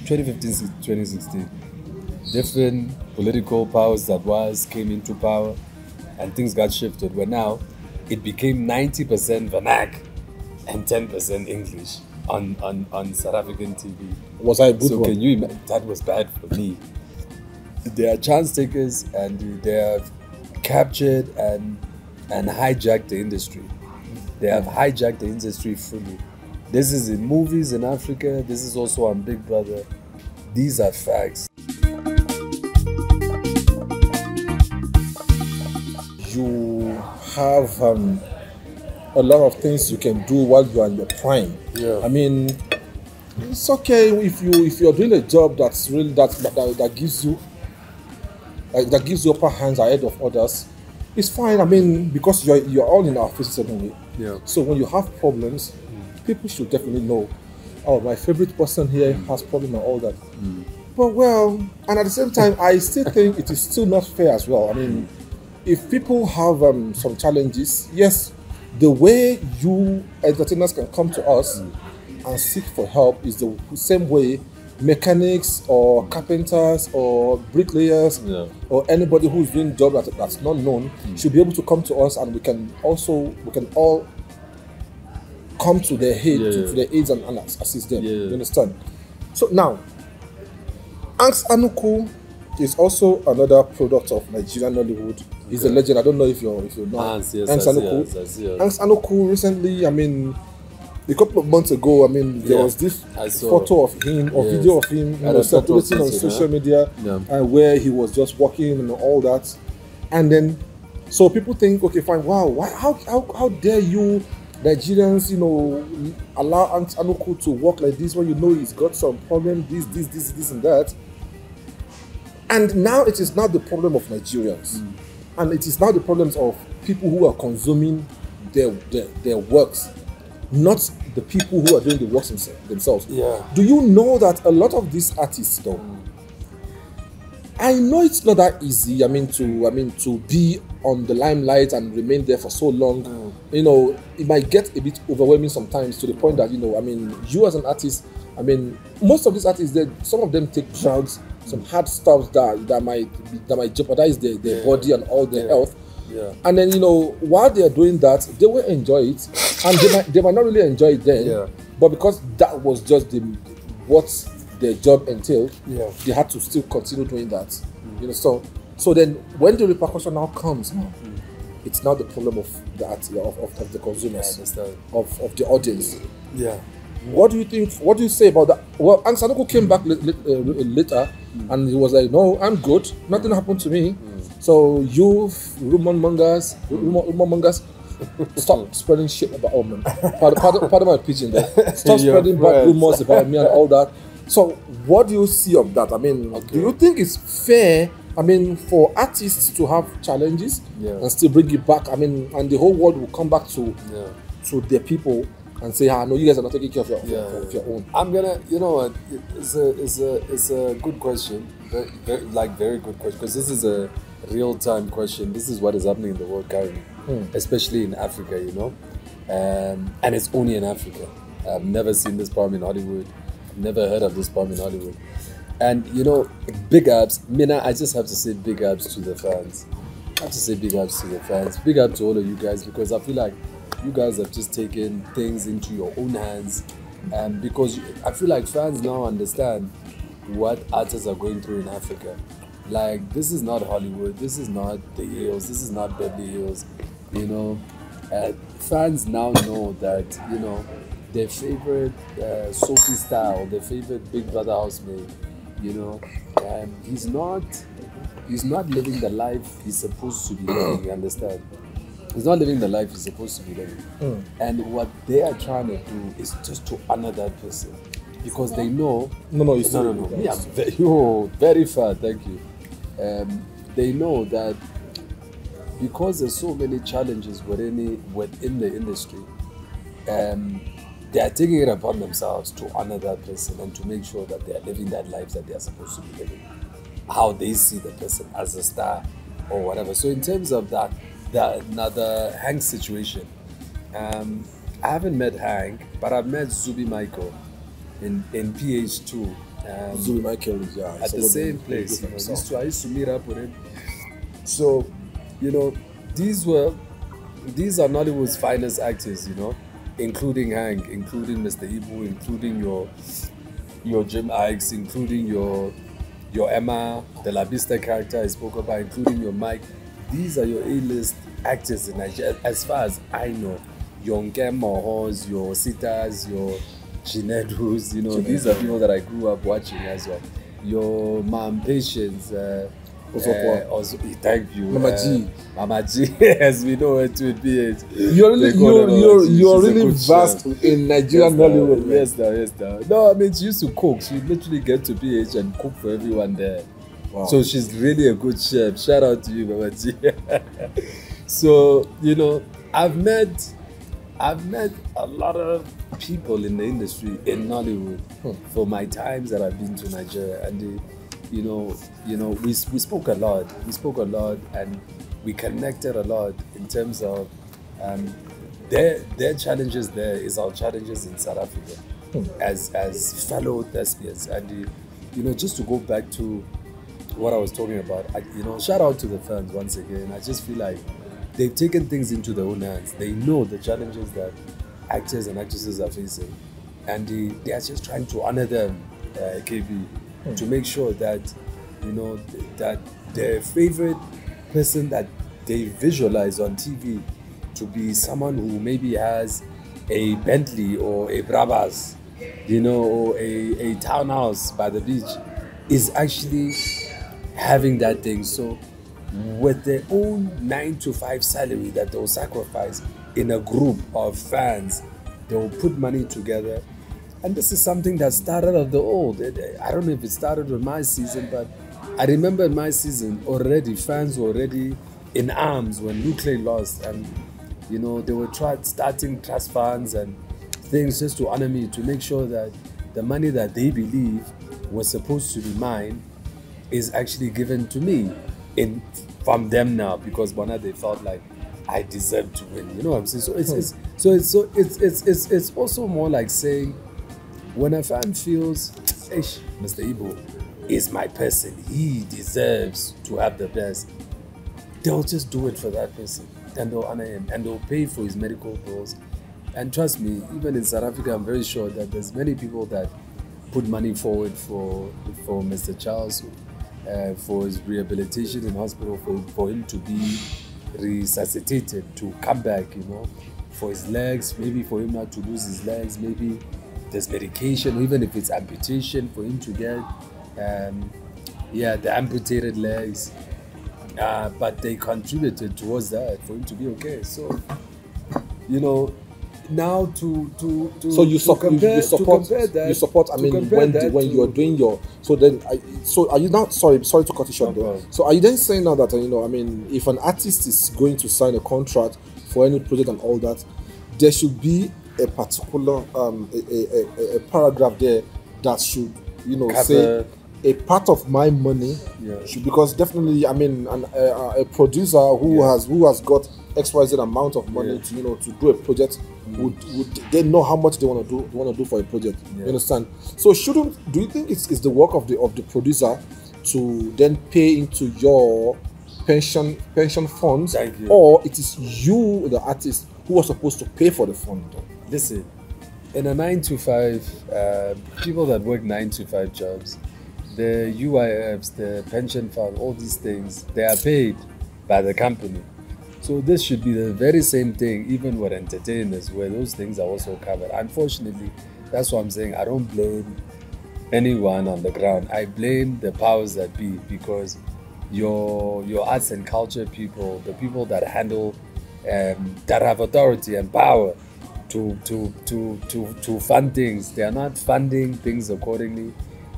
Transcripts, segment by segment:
2015 to 2016, different political powers that came into power, and things got shifted. Where now it became 90% Vernac and 10% English on South African TV. Was I a good so one? Can you imagine? That was bad for me. They are chance takers, and they have captured and hijacked the industry. They have hijacked the industry fully. This is in movies in Africa. This is also on Big Brother. These are facts. You have a lot of things you can do while you are in your prime. Yeah. I mean, it's okay if you're doing a job that's really that gives you upper hands ahead of others. It's fine. I mean, because you're all in our faces anyway. Yeah. So when you have problems, people should definitely know. Oh, my favorite person here has problem and all that. But well, and at the same time, I still think it is still not fair as well. I mean, if people have some challenges, yes, the way you entertainers can come to us and seek for help is the same way mechanics or carpenters or bricklayers or anybody who's doing job that's not known should be able to come to us, and we can all come to their aid, to their aids and assist them. You understand? So now, Anks Anuku is also another product of Nigerian Nollywood. He's a legend. I don't know if you know Anks Anuku. Anks Anuku recently, I mean, a couple of months ago, I mean, there was this photo of him or video of him circulating on social media, and where he was just walking and all that. And then, so people think, okay, fine, wow, how dare you Nigerians, allow Anks Anuku to walk like this when you know he's got some problem, this and that. And now it is not the problem of Nigerians. And it is now the problems of people who are consuming their works, not the people who are doing the works themselves. Yeah. Do you know that a lot of these artists, though, I know it's not that easy. I mean, to be on the limelight and remain there for so long. It might get a bit overwhelming sometimes, to the point that you as an artist. I mean, most of these artists, some of them take drugs, some hard stuff that might jeopardize their body and all their health. Yeah. And then while they are doing that, they will enjoy it, and they might not really enjoy it then. But because that was just what their job entailed, they had to still continue doing that. So then when the repercussion now comes, it's now the problem of the consumers, of the audience. Yeah. What do you think? What do you say about that? Well, Anks Anuku came back later, and he was like, "No, I'm good. Nothing happened to me." So you rumor mongers, stop spreading shit about me. Pardon my pigeon there. Stop spreading bad rumors about me and all that. So what do you see of that? I mean, do you think it's fair? I mean, for artists to have challenges and still bring it back. I mean, and the whole world will come back to their people and say, no, you guys are not taking care of your own. I'm gonna, it's a good question, very good question, because this is a real-time question. This is what is happening in the world currently, especially in Africa, and it's only in Africa. I've never seen this problem in Hollywood. I've never heard of this problem in Hollywood. And big ups, Mina, I just have to say big ups to the fans. I have to say big ups to the fans. Big up to all of you guys, because I feel like you guys have just taken things into your own hands, because I feel like fans now understand what artists are going through in Africa. Like, this is not Hollywood, this is not the Hills, this is not Beverly Hills. Fans now know that their favorite Sophie style, their favorite Big Brother housemate, he's not living the life he's supposed to be living. You understand? He's not living the life he's supposed to be living. And what they are trying to do is just to honor that person, because they know. No. Yeah, very far. Thank you. They know that because there's so many challenges within the industry, they are taking it upon themselves to honor that person and to make sure that they are living that life that they are supposed to be living, how they see the person as a star or whatever. So in terms of that, the Hank situation, I haven't met Hank, but I've met Zubi Michael in PH2, Zuri Michael is, yeah, at the same place. You know, I used to meet up with him. So, you know, these are Nollywood's finest actors, you know, including Hank, including Mr. Ibu, including your Jim Ikes, including your Emma, the La Vista character I spoke about, including your Mike. These are your A-list actors in Nigeria, as far as I know. Your Nkem Mohos, your Sitas, your Chinedus, you know, these are people that I grew up watching as well. Your Mom Patience, also, thank you, Mama G, as we know it to be. You're really vast in Nigerian Nollywood. Yes, no, I mean, she used to cook. She literally get to PH and cook for everyone there. Wow. So she's really a good chef. Shout out to you, Mama G. So, you know, I've met a lot of people in the industry in Nollywood for my times that I've been to Nigeria, and you know, we spoke a lot. We spoke a lot, and we connected a lot in terms of their challenges there is our challenges in South Africa as fellow thespians. And you know, just to go back to what I was talking about, you know, shout out to the fans once again. I just feel like they've taken things into their own hands. They know the challenges that actors and actresses are facing, and they are just trying to honor them, KB, to make sure that, you know, that their favorite person that they visualize on TV to be someone who maybe has a Bentley or a Brabus, you know, or a townhouse by the beach, is actually having that thing. So with their own 9-to-5 salary that they'll sacrifice in a group of fans, they'll put money together. And this is something that started of the old. I don't know if it started with my season, but I remember in my season already, fans were already in arms when Luclay lost. And, you know, they were starting trust funds and things just to honor me, to make sure that the money that they believe was supposed to be mine is actually given to me from them now, because they felt like I deserve to win. You know what I'm saying? So it's also more like saying, when a fan feels, Mr. Ibu is my person, he deserves to have the best, they'll just do it for that person, and they'll honor him, and they'll pay for his medical bills. And trust me, even in South Africa, I'm very sure that there's many people that put money forward for Mr. Charles, for his rehabilitation in hospital, for him to be resuscitated, to come back, you know, for his legs, maybe for him not to lose his legs, maybe there's medication, even if it's amputation, for him to get the amputated legs, but they contributed towards that for him to be okay. So, you know, now so you support I mean, when you're doing your, so are you now, sorry to cut you short though. So are you then saying now that, you know, I mean, if an artist is going to sign a contract for any project and all that, there should be a particular a paragraph there that should, you know, say a part of my money should, because definitely, I mean, a producer who has got XYZ amount of money to, you know, to do a project, would they know how much they want to do for a project? You understand? So do you think it's the work of the producer to then pay into your pension funds, or it is you, the artist, who are supposed to pay for the fund? Listen, in a 9-to-5, people that work 9-to-5 jobs, the UIFs, the pension fund, all these things, they are paid by the company. So this should be the very same thing, even with entertainers, where those things are also covered. Unfortunately, that's what I'm saying. I don't blame anyone on the ground. I blame the powers that be, because your arts and culture people, the people that handle, that have authority and power to fund things, they are not funding things accordingly.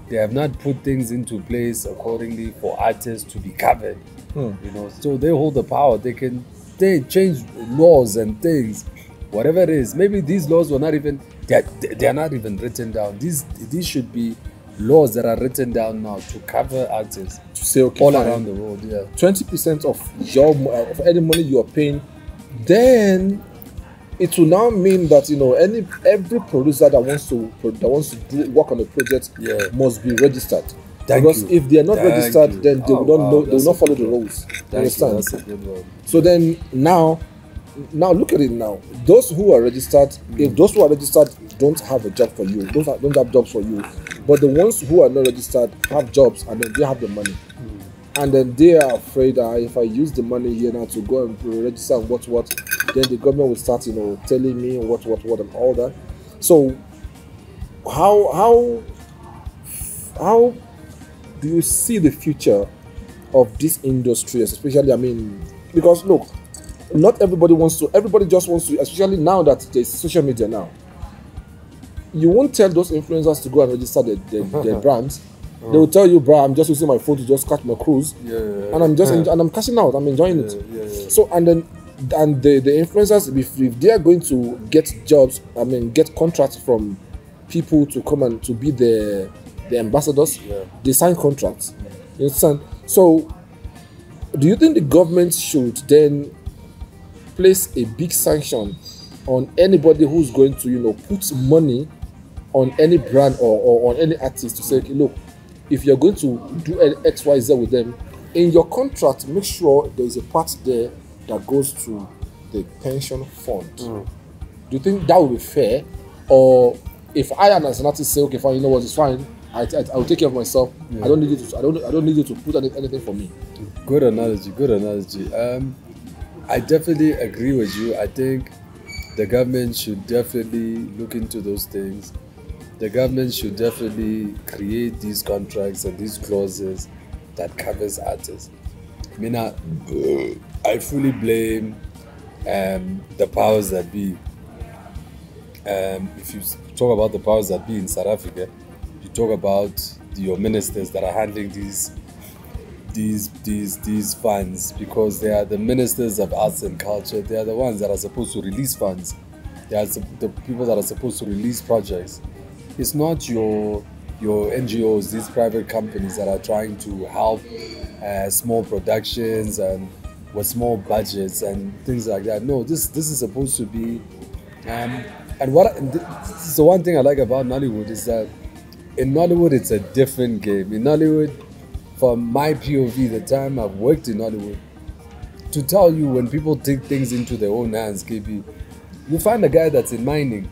They have not put things into place accordingly for artists to be covered. You know, so they hold the power. They change laws and things, whatever it is. Maybe these laws were not even, they are not even written down. These should be laws that are written down now to cover artists, to say, okay, all around the world. 20% of any money you are paying, then it will now mean that every producer that wants to work on a project must be registered. Because if they are not registered, then they will not know. They will not follow the rules. Understand? That's a good one. So then now look at it now. Those who are registered, if those who are registered don't have a job for you, don't have jobs for you, but the ones who are not registered have jobs and then they have the money. And then they are afraid that if I use the money here now to go and register and what, then the government will start, telling me what and all that. So how do you see the future of this industry, especially? I mean, because look, not everybody wants to. Everybody just wants to, especially now that there's social media now. You won't tell those influencers to go and register their brands. They will tell you, bro, I'm just using my phone to just catch my cruise, and I'm just and I'm cashing out. I'm enjoying it. So the influencers, if they are going to get jobs, get contracts from people to come and to be the ambassadors, they sign contracts. You understand? So, do you think the government should then place a big sanction on anybody who's going to, put money on any brand or on any artist to say, okay, look, if you're going to do X, Y, Z with them, in your contract, make sure there is a part there that goes to the pension fund. Do you think that would be fair? Or if I as an artist say, okay, fine, you know what, it's fine, I'll take care of myself. I don't need you to. I don't need you to put anything for me. Good analogy. I definitely agree with you. I think the government should definitely look into those things. The government should definitely create these contracts and these clauses that covers artists. I mean, I fully blame the powers that be. If you talk about the powers that be in South Africa, you talk about your ministers that are handling these funds, because they are the ministers of arts and culture. They are the ones that are supposed to release funds. They are the people that are supposed to release projects. It's not your NGOs, these private companies that are trying to help small productions and with small budgets and things like that. No, this is supposed to be. And this is the one thing I like about Nollywood, is that in Nollywood it's a different game. In Nollywood, from my POV, the time I've worked in Nollywood, to tell you, when people take things into their own hands, KB, you find a guy that's in mining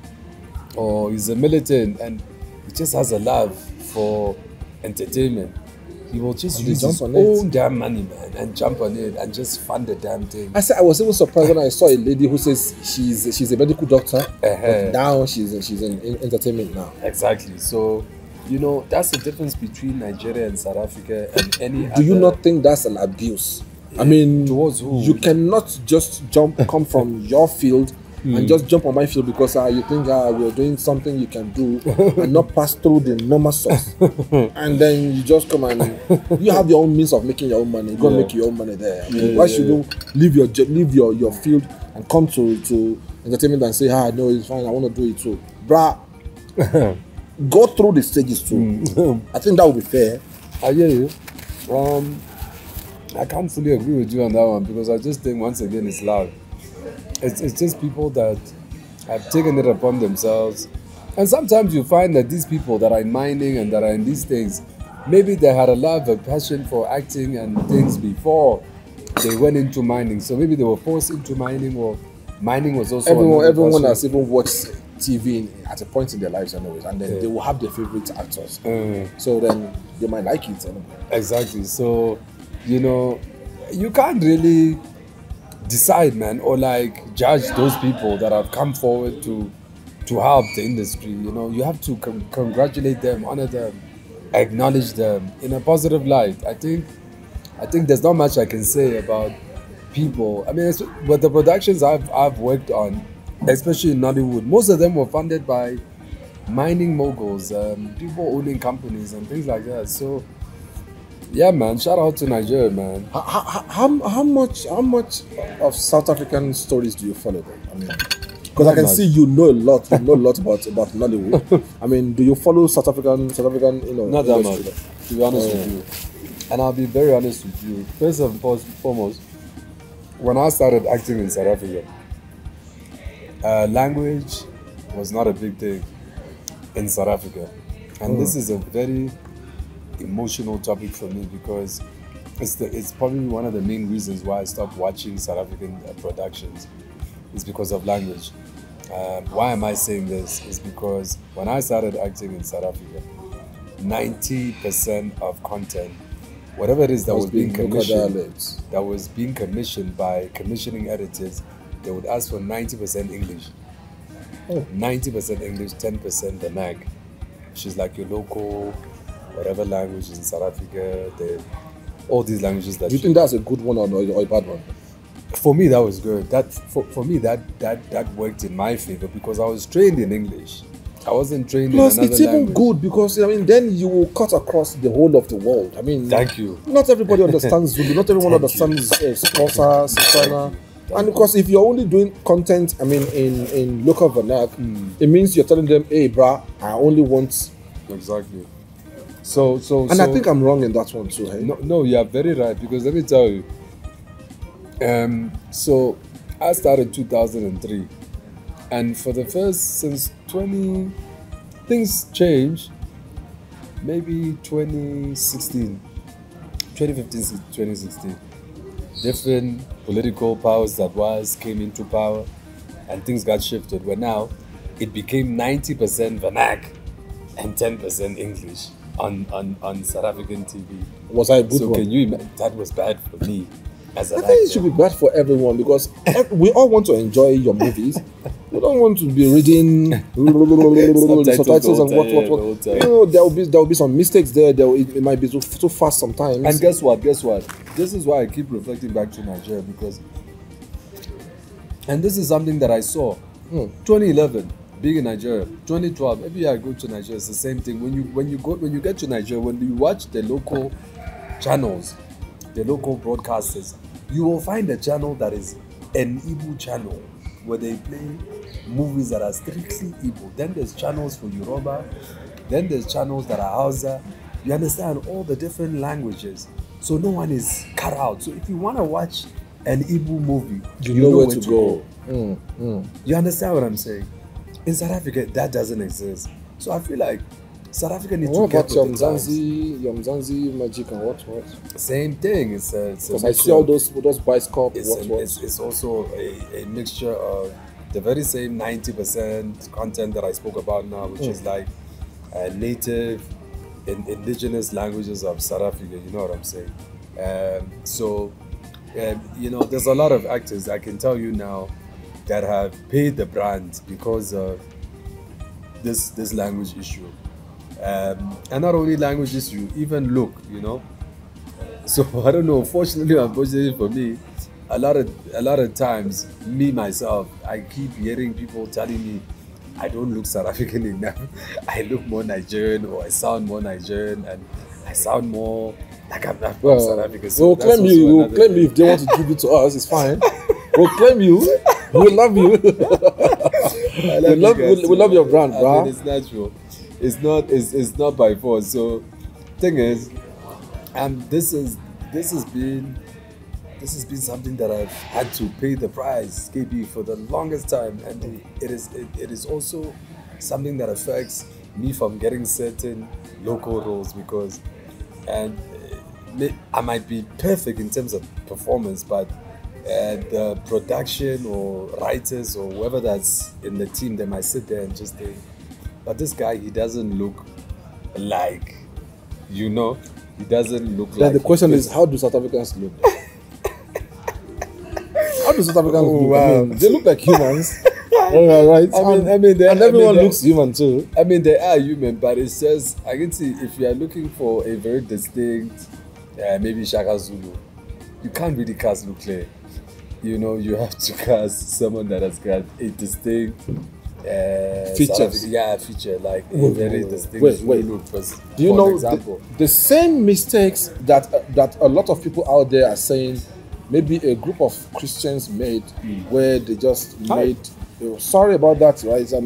or he's a militant and he just has a love for entertainment. He will just use his own damn money, man, and jump on it and just fund the damn thing. I was even surprised when I saw a lady who says she's a medical doctor, but now she's in entertainment now. Exactly. So, that's the difference between Nigeria and South Africa and any Do you not think that's an abuse? I mean, towards who? You cannot just come from your field and just jump on my field because you think we're doing something you can do and not pass through the normal source. And then you just come and you have your own means of making your own money. You go and make your own money there. Why should you leave your field and come to entertainment and say, no, it's fine, I want to do it too. Bruh, go through the stages too. I think that would be fair. I hear you. I can't fully agree with you on that one, because I just think, once again, it's love. It's just people that have taken it upon themselves. And sometimes you find that these people that are in mining and that are in these things, maybe they had a love, a passion for acting and things before they went into mining. So maybe they were forced into mining, or mining was also everyone has even watched TV at a point in their lives anyways, and then they will have their favorite actors. So then they might like it anyway. Exactly. So, you can't really decide, man, or judge those people that have come forward to help the industry. You have to congratulate them, honor them, acknowledge them in a positive light. I think there's not much I can say about people. I mean, but the productions I've worked on, especially in Nollywood, most of them were funded by mining moguls, people owning companies and things like that. So, yeah, man, shout out to Nigeria, man. How much of South African stories do you follow then? I mean, because I can see you know a lot about Nollywood. I mean, do you follow South African, not that much, to be honest with you. And I'll be very honest with you. First and foremost, when I started acting in South Africa, Language was not a big thing in South Africa. And this is a very emotional topic for me because it's probably one of the main reasons why I stopped watching South African productions. It's because of language. Why am I saying this? Is because when I started acting in South Africa, 90% of content, whatever it is that was being commissioned by commissioning editors, they would ask for 90% English. 90% English, 10% the NAG, which is like your local, whatever language in South Africa, all these languages that... Do you think that's a good one or a bad one? For me, that was good. For me, that worked in my favor because I was trained in English. I wasn't trained in another language. Plus, it's even good because, I mean, then you will cut across the whole of the world. I mean... Thank you. Not everybody understands Zulu. Not everyone understands Xhosa, Setswana. And because if you're only doing content, I mean, in local vernacular, it means you're telling them, hey, brah, I only want... Exactly. And I think I'm wrong in that one too, hey? No, you're very right, because let me tell you, so I started 2003, and for the first, since things changed, maybe 2016, 2015, 2016, different political powers came into power, and things got shifted, where now it became 90% vernac and 10% English on South African TV. Was I a good one? So can you imagine? That was bad for me. I think it should be bad for everyone because we all want to enjoy your movies. We don't want to be reading subtitles and what. You know, there will be some mistakes there. It might be too fast sometimes. And guess what? This is why I keep reflecting back to Nigeria because, and this is something that I saw, 2011. Being in Nigeria, 2012, maybe I go to Nigeria, it's the same thing. When you get to Nigeria, when you watch the local channels, the local broadcasters, you will find a channel that is an Igbo channel where they play movies that are strictly Igbo. Then there's channels for Yoruba, then there's channels that are Hausa. You understand all the different languages, so no one is cut out. So if you want to watch an Igbo movie, you know where to go. You understand what I'm saying? In South Africa, that doesn't exist. So I feel like South Africa needs to get with the times. Yamzanzi magic and what? Same thing. Because I see all those bicycle. It's also a mixture of the very same 90% content that I spoke about now, which is like native, indigenous languages of South Africa. You know what I'm saying? You know, there's a lot of actors I can tell you now that have paid the brand because of this language issue. And not only language issue, even look, you know. So I don't know, fortunately or unfortunately for me, a lot of times, me myself, I keep hearing people telling me I don't look South African enough. I look more Nigerian, or I sound more Nigerian, and I sound more like I'm not from South Africa. So we'll claim you if they want to give it to us, it's fine. We'll claim you. We love you. we love your brand, bro. I mean, it's natural. It's not by force. So, thing is, this has been something that I've had to pay the price, KB, for the longest time, and it is also something that affects me from getting certain local roles because, and I might be perfect in terms of performance, but the production or writers or whoever that's in the team, they might sit there and just think, but this guy, he doesn't look like, you know, he doesn't look like... The question is, how do South Africans look? How do South Africans look? Wow. I mean, they look like humans. Right? And everyone looks human too. I mean, they are human, but it's just, I can see if you are looking for a very distinct, maybe Shaka Zulu, you can't really cast Luclay. You know, you have to cast someone that has got a distinct features. Feature, like a very distinct look. Do you know the same mistakes that a lot of people out there are saying maybe a group of Christians made where they just made... Sorry about that, right? I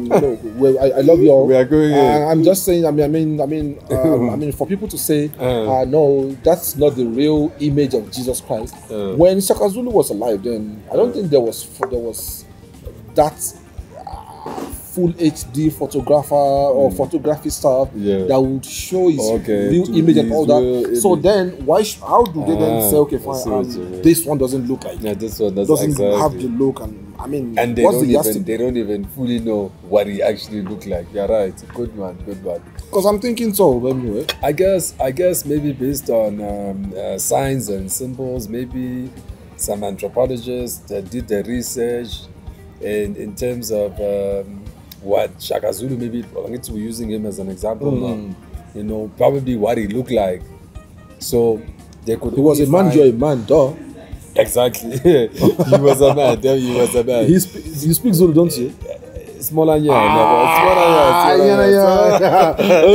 love you all. We are going. I'm just saying. I mean, for people to say, no, that's not the real image of Jesus Christ. When Shaka Zulu was alive, then I don't think there was that full HD photographer or photography stuff that would show his real image and all that. So then, how do they then say, okay, fine, this one doesn't look like this one doesn't have the look, and I mean, and they don't even fully know what he actually looked like. You're right, good one. Because I'm thinking so anyway. I guess maybe based on signs and symbols, maybe some anthropologists that did the research in terms of what Shaka Zulu, maybe we're using him as an example now, you know, probably what he looked like. So they could. He was a man, you're a man, duh. Exactly. He was a man. He was a man. You speak Zulu, don't you? Smaller,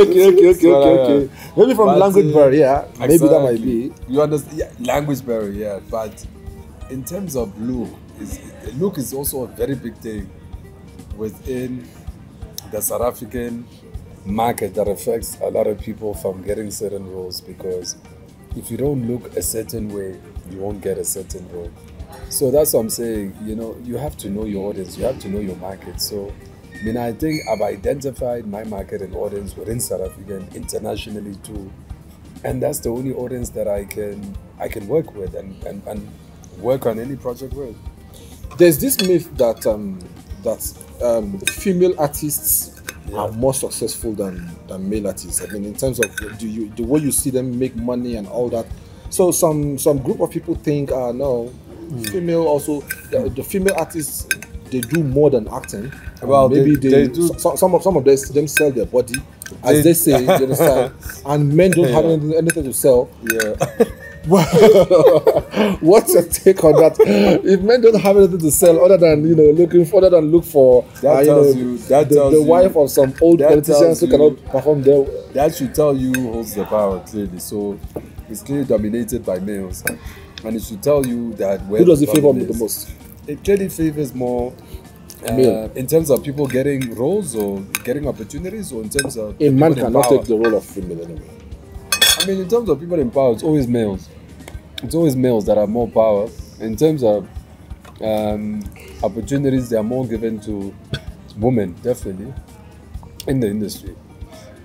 Okay. Maybe from language barrier, maybe that might be. You understand? Yeah, language barrier, but in terms of look is also a very big thing within the South African market that affects a lot of people from getting certain roles, because if you don't look a certain way, you won't get a certain role. So that's what I'm saying, you know, you have to know your audience, you have to know your market. So, I mean, I think I've identified my market and audience within South Africa and internationally too. And that's the only audience that I can work with and work on any project with. There's this myth that female artists are more successful than male artists. I mean, in terms of the way you see them make money and all that. So some group of people think, no, female also the female artists, they do more than acting. Well, maybe they do. Some of them sell their body, as they say, you understand. And men don't have anything to sell. Yeah. What's your take on that? If men don't have anything to sell other than look for the wife of some old politicians who cannot perform their, that should tell you who holds the power clearly. So it's clearly dominated by males, and it should tell you that who does it favor the most? It clearly favors more male in terms of people getting roles or getting opportunities, or in terms of a man cannot take the role of female anyway. I mean, in terms of people in power, it's always males. It's always males that have more power. In terms of opportunities, they are more given to women, definitely, in the industry,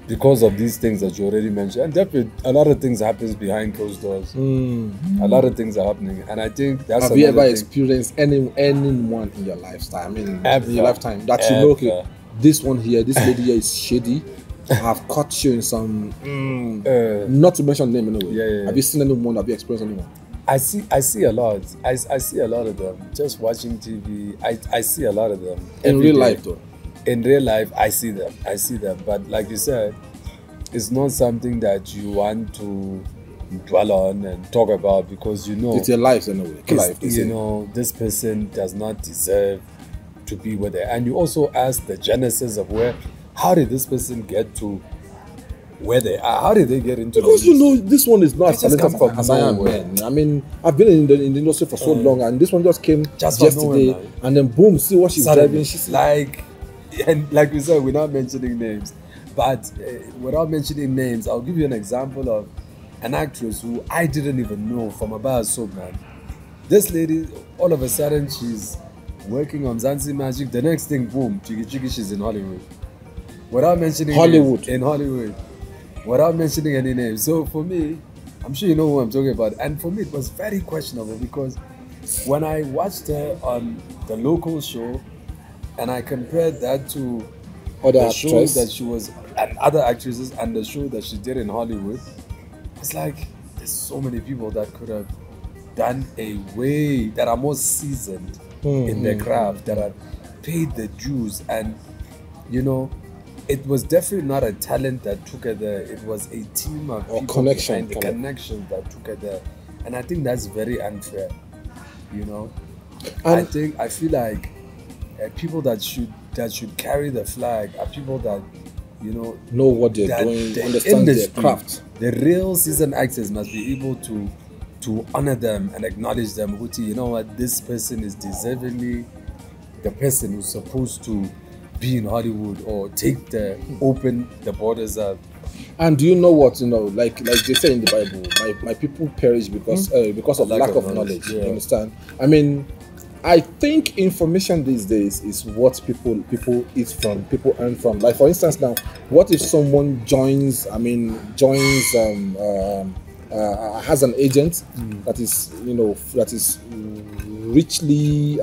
because of these things that you already mentioned. And definitely, a lot of things happens behind closed doors. A lot of things are happening, and I think that's. Have you ever experienced anyone in your lifetime? I mean, in your lifetime that you know, okay, this one here, this lady here is shady. I've caught you in some, not to mention name anyway. Yeah. Have you seen anyone? Have you experienced anyone? I see a lot. I see a lot of them. Just watching TV, I see a lot of them. In real life, though. In real life, I see them. But like you said, it's not something that you want to dwell on and talk about, because you know it's your life anyway. You know, this person does not deserve to be with it. And you also ask the genesis of how did this person get to where they are? How did they get into Because you know, this one is not as talented as I am, man. I mean, I've been in the industry for so long, and this one just came just yesterday, and then boom, see what she's driving. She's like we said, we're not mentioning names, but without mentioning names, I'll give you an example of an actress who I didn't even know from about soap, man. This lady, all of a sudden, she's working on Zanzi Magic. The next thing, boom, Chigi, she's in Hollywood. Without mentioning Hollywood. In Hollywood. Without mentioning any names. So for me, I'm sure you know who I'm talking about. And for me, it was very questionable, because when I watched her on the local show and I compared that to the show that she was, and other actresses, and the show that she did in Hollywood, it's like there's so many people that could have done that are more seasoned in their craft, that have paid the dues. And you know, it was definitely not a talent that took her there. It was a team of people connection that took her there. And I think that's very unfair, you know. I feel like people that should carry the flag are people that, you know what they're doing, understand their craft. The real seasoned actors must be able to honor them and acknowledge them. You know what, this person is deservingly the person who's supposed to be in Hollywood, or open the borders up. And do you know what, like they say in the Bible, my people perish because of lack of knowledge. You understand? I mean, I think information these days is what people eat from, people earn from. Like for instance, now, what if someone joins? Has an agent that is, richly,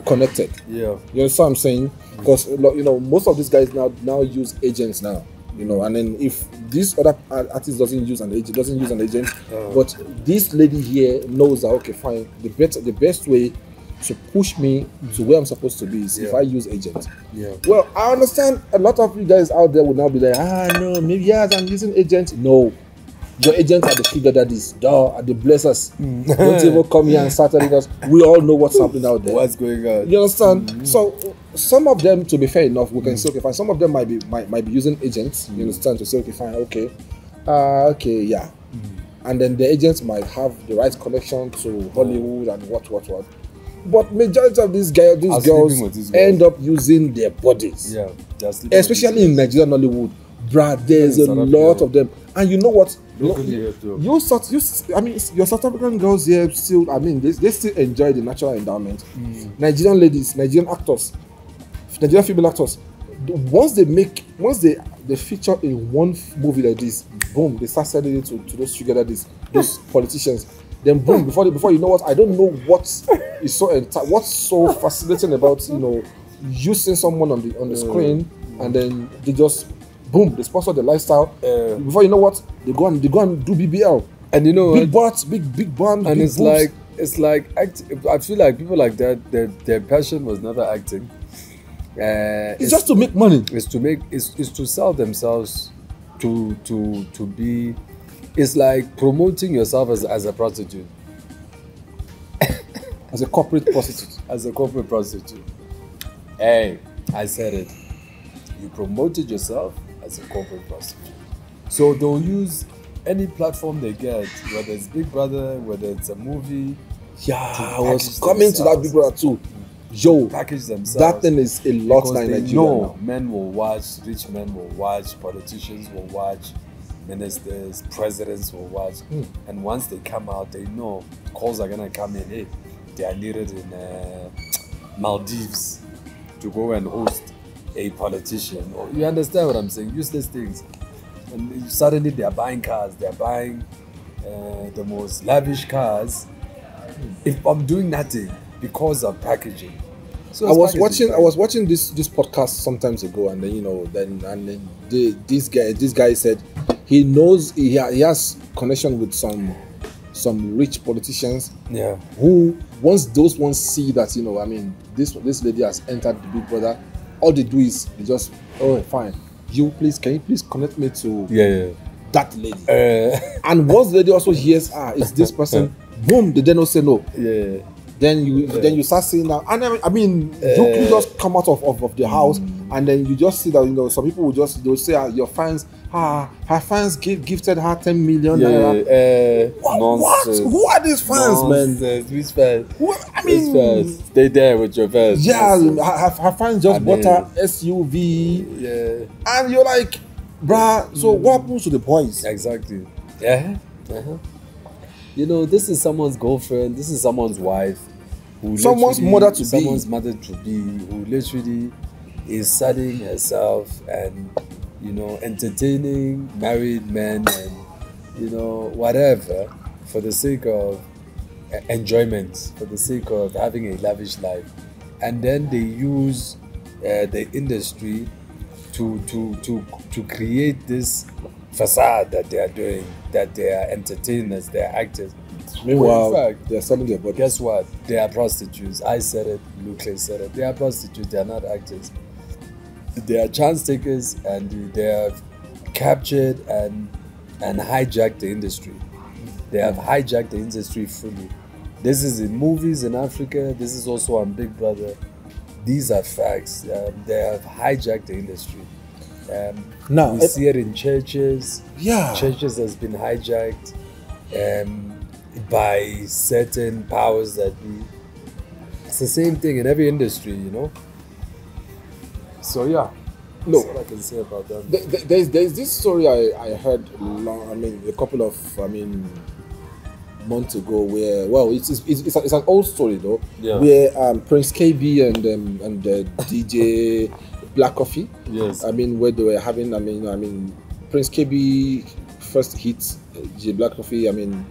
connected. Yeah. You understand what I'm saying? Because most of these guys now use agents now. And then if this other artist doesn't use an agent, but this lady here knows that, okay, fine, the best way to push me to where I'm supposed to be is if I use agent. Yeah. Well, I understand a lot of you guys out there would now be like, no, maybe yes, I'm using agent. No. Your agents are the sugar daddies, are the blessers. Don't even come here and start telling us. We all know what's happening out there. What's going on? You understand? So some of them, to be fair enough, we can say, okay, fine. Some of them might be using agents. You understand? To say, okay, fine, okay, yeah. And then the agents might have the right connection to Hollywood and what. But majority of these girls end up using their bodies. Yeah, especially in Nigerian Nollywood. Bruh, there's a lot of them. And you know what? Your South African girls here still, they still enjoy the natural endowment. Nigerian ladies, Nigerian actors, Nigerian female actors, once they feature in one movie like this, boom, they start selling it to those sugar daddies, those politicians. Then boom, before you know what, I don't know what's so fascinating about using someone on the screen, and then they just boom, they sponsor the lifestyle. Before you know what, they go and do BBL. And big butts, big bum, and big it's boobs. like I feel like people like that, their passion was never acting. It's just to make money. It's to sell themselves to be. It's like promoting yourself as a prostitute. As a corporate prostitute. As a corporate prostitute. Hey, I said it. You promoted yourself as a corporate prostitute. So they'll use any platform they get, whether it's Big Brother, whether it's a movie. Yeah, I was coming to that Big Brother too. Yo, package themselves. That thing is a lot in Nigeria now. Men will watch, rich men will watch, politicians will watch, ministers, presidents will watch. And once they come out, they know calls are gonna come in. Hey, they are needed in Maldives to go and host a politician. Or, you understand what I'm saying? Useless things. And suddenly they are buying cars. They are buying the most lavish cars. If I'm doing nothing because of packaging. So I was watching this podcast sometimes ago, and then this guy said he knows he has connection with some rich politicians. Yeah. Who once those ones see that this lady has entered the Big Brother, all they do is they just fine. Can you please connect me to that lady? And once the lady also hears it's this person, boom, they then say no. Yeah. Then you start seeing that, and you just come out of the house, and then you just see that some people they'll say your fans, her fans gifted her 10 million naira. What? Who are these fans, man? Which fans? Which fans? Stay there with your fans. Yeah, her fans just bought her SUV. Yeah, and you're like, bruh. So what happens to the boys? Exactly. Yeah. This is someone's girlfriend, this is someone's wife, someone's mother to be, who literally is studying herself and, entertaining married men and, whatever, for the sake of enjoyment, for the sake of having a lavish life. And then they use the industry to create this facade that they are doing, that they are entertainers, they are actors. Meanwhile, in fact, they are selling their body. Guess what? They are prostitutes. I said it, Luclay said it. They are prostitutes, they are not actors. They are chance takers, and they have captured and hijacked the industry. They have hijacked the industry fully. This is in movies in Africa, this is also on Big Brother. These are facts. They have hijacked the industry. Now we see it in churches. Yeah, churches has been hijacked by certain powers that be. It's the same thing in every industry, So yeah, that's what I can say about that. There's this story I heard a couple of month ago where, well, it's an old story though, Yeah. where Prince KB and DJ Black Coffee, Yes. I mean, where they were having, I mean, Prince KB first hit DJ Black Coffee. I mean,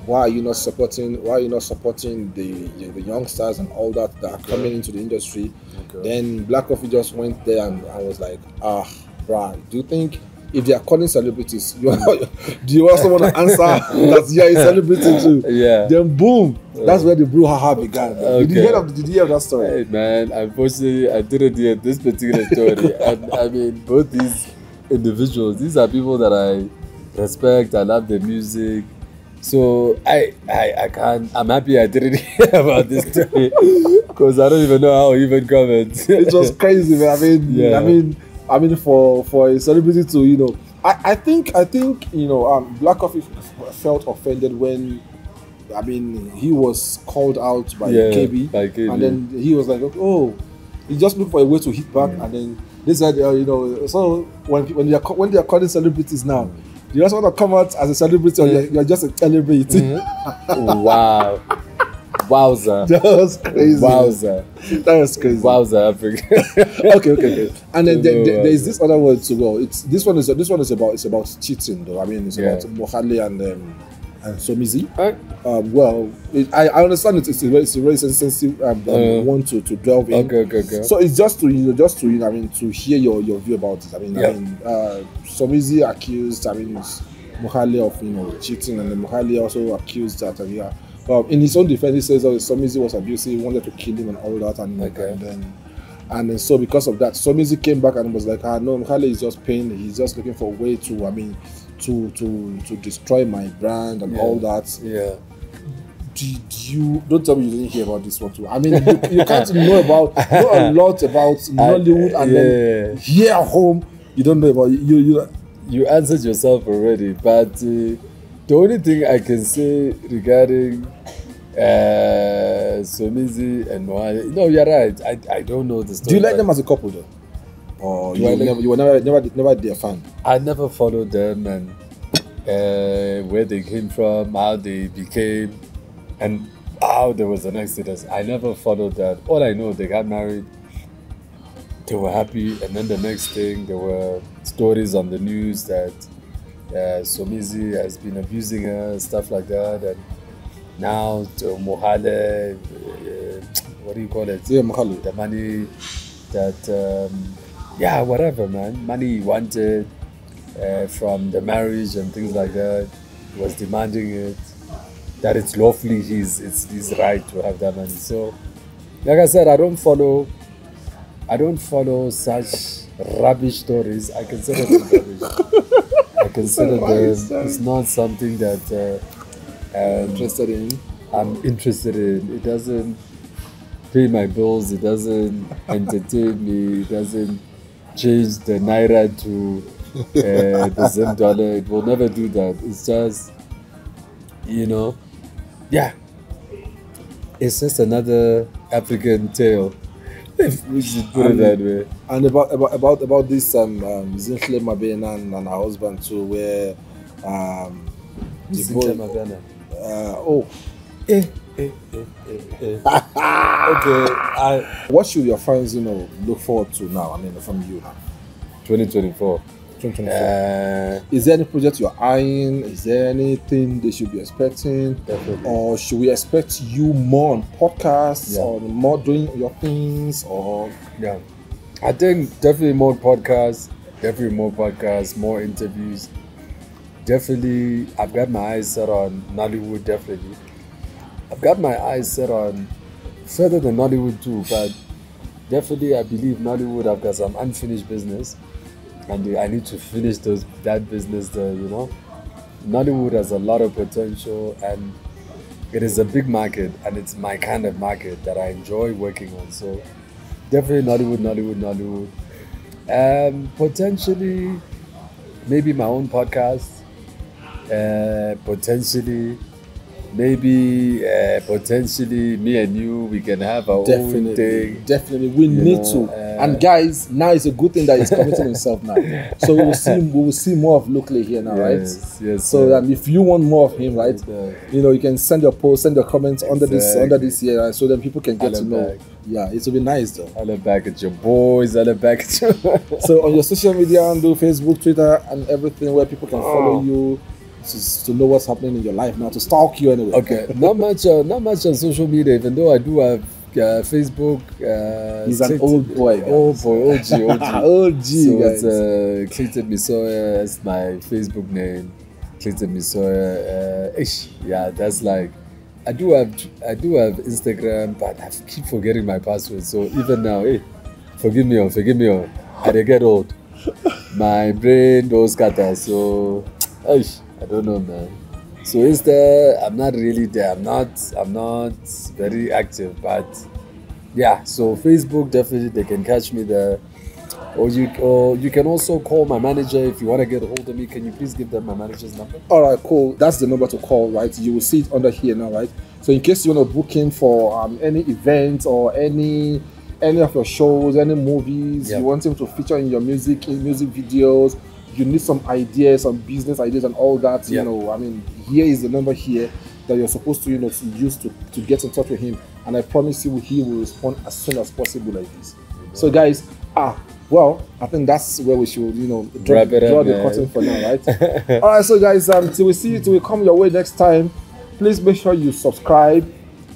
why are you not supporting the youngsters and all that are coming into the industry? Okay. Then Black Coffee just went there and I was like, bruh, do you think if they are calling celebrities, do you also want to answer that you're a celebrity too? Yeah. Then boom, that's where the brouhaha began. Okay. Did you hear that story? Hey man, unfortunately, I didn't hear this particular story. And I mean, both these individuals, these are people that I respect. I love their music. So I can't. I'm happy I didn't hear about this story because I don't even know how to even comment. It was crazy, man. Yeah. I mean, for a celebrity to, you know, I think you know, Black Coffee felt offended when, I mean, he was called out by KB, and then he was like, oh, he just looked for a way to hit back, and then they said, you know, so when they are calling celebrities now, you just want to come out as a celebrity, or you're just a celebrity. Wow. Wowza. That was crazy. Wowza. That was crazy. Wowza, Africa. Okay. And then there is this other word too. Well, this one is about cheating though. I mean, it's about Mohale and Somizi. Well, I understand it's a very sensitive one to delve in. Okay. So it's just to I mean, to hear your view about this. I mean, Somizi accused, I mean, Mohale of, you know, cheating, and then Mohale also accused that in his own defense, he says Somizi was abusive, wanted to kill him and all that, and then so because of that, Somizi came back and was like, no, Mohale is just paying. He's just looking for a way to, I mean, to destroy my brand and all that. Yeah. Don't tell me you didn't hear about this one too. I mean, you can't know a lot about Nollywood, and then here at home you don't know about You answered yourself already, but the only thing I can say regarding Somizi and Mohale, no, you're right. I don't know the story. Do you like them as a couple though? Or you were never their fan? I never followed them, and where they came from, how they became, and how there was an exodus. I never followed that. All I know, they got married, they were happy, and then the next thing, there were stories on the news that Somizi has been abusing her, stuff like that, and now to Mohale, what do you call it? Yeah, Mohale. The money that, whatever, man, money he wanted from the marriage and things like that, he was demanding it, that it's lawfully his right to have that money. So, like I said, I don't follow such rubbish stories. I consider them rubbish. I consider them, it's not something that I'm interested in. It doesn't pay my bills, it doesn't entertain me, it doesn't change the naira to the Zim dollar. It will never do that. It's just, you know, it's just another African tale. If we should put it that way. And about this Zinhle Mabena and her husband too, where Zinhle Mabena. Okay. What should your fans, you know, look forward to now? I mean, from you now. 2024. Is there any project you're eyeing? Is there anything they should be expecting? Definitely. Or should we expect you more on podcasts or more doing your things? Or I think definitely more podcasts, more interviews. Definitely, I've got my eyes set on Nollywood, definitely. I've got my eyes set on further than Nollywood too, but definitely I believe Nollywood, I've got some unfinished business. And I need to finish that business there, you know. Nollywood has a lot of potential, and it is a big market, and it's my kind of market that I enjoy working on. So definitely Nollywood. Potentially, maybe my own podcast. Potentially, me and you, we can have our own thing. Definitely, we need to. And guys, now it's a good thing that he's committing himself now. So we will see more of Luclay here now, right? Yes. So that if you want more of him, right, you can send your post, send your comments under this here, right? So then people can get to know. Yeah, it will be nice though. I'll back at your boys. I'll back at you. So on your social media, handle Facebook, Twitter, and everything where people can follow you. To know what's happening in your life now, to stalk you anyway. Okay, not much on social media, even though I do have Facebook. He's an old boy. OG. OG, so guys. It's Clayton Misoya. That's my Facebook name. Clayton Misoya. Yeah, that's like. I do have Instagram, but I keep forgetting my password. So even now, forgive me. I get old. My brain goes scatter. So. I don't know, man. So Insta, I'm not really there. I'm not very active, but yeah. So Facebook, definitely they can catch me there. Or you can also call my manager if you want to get a hold of me. Can you please give them my manager's number? All right, cool. That's the number to call, right? You will see it under here now, right? So in case you want to book in for any event or any of your shows, any movies, you want him to feature in your music videos. You need some ideas, some business ideas and all that, here is the number here that you're supposed to, to use to get in touch with him. And I promise you, he will respond as soon as possible like this. So guys, I think that's where we should, draw the curtain for now, right? All right, so guys, till we come your way next time, please make sure you subscribe,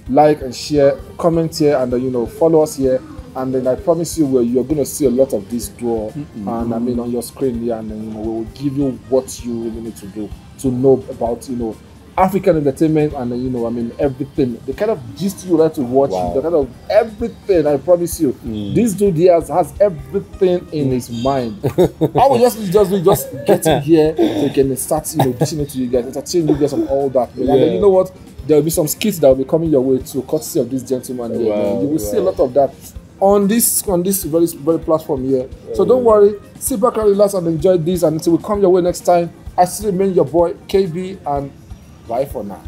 like and share, comment here, and follow us here. And then I promise you, you're going to see a lot of this draw, and on your screen here, and then we will give you what you really need to do to know about African entertainment, and everything. The kind of gist you like to watch, the kind of everything. I promise you, this dude here has everything in his mind. I will just get in here so you can start dishing it to you guys, entertain you guys and all that. And then you know what? There will be some skits that will be coming your way to courtesy of this gentleman here. You will see a lot of that on this very platform here. So don't worry, sit back and relax and enjoy this, and until we come your way next time, I still remain your boy KB, and bye for now.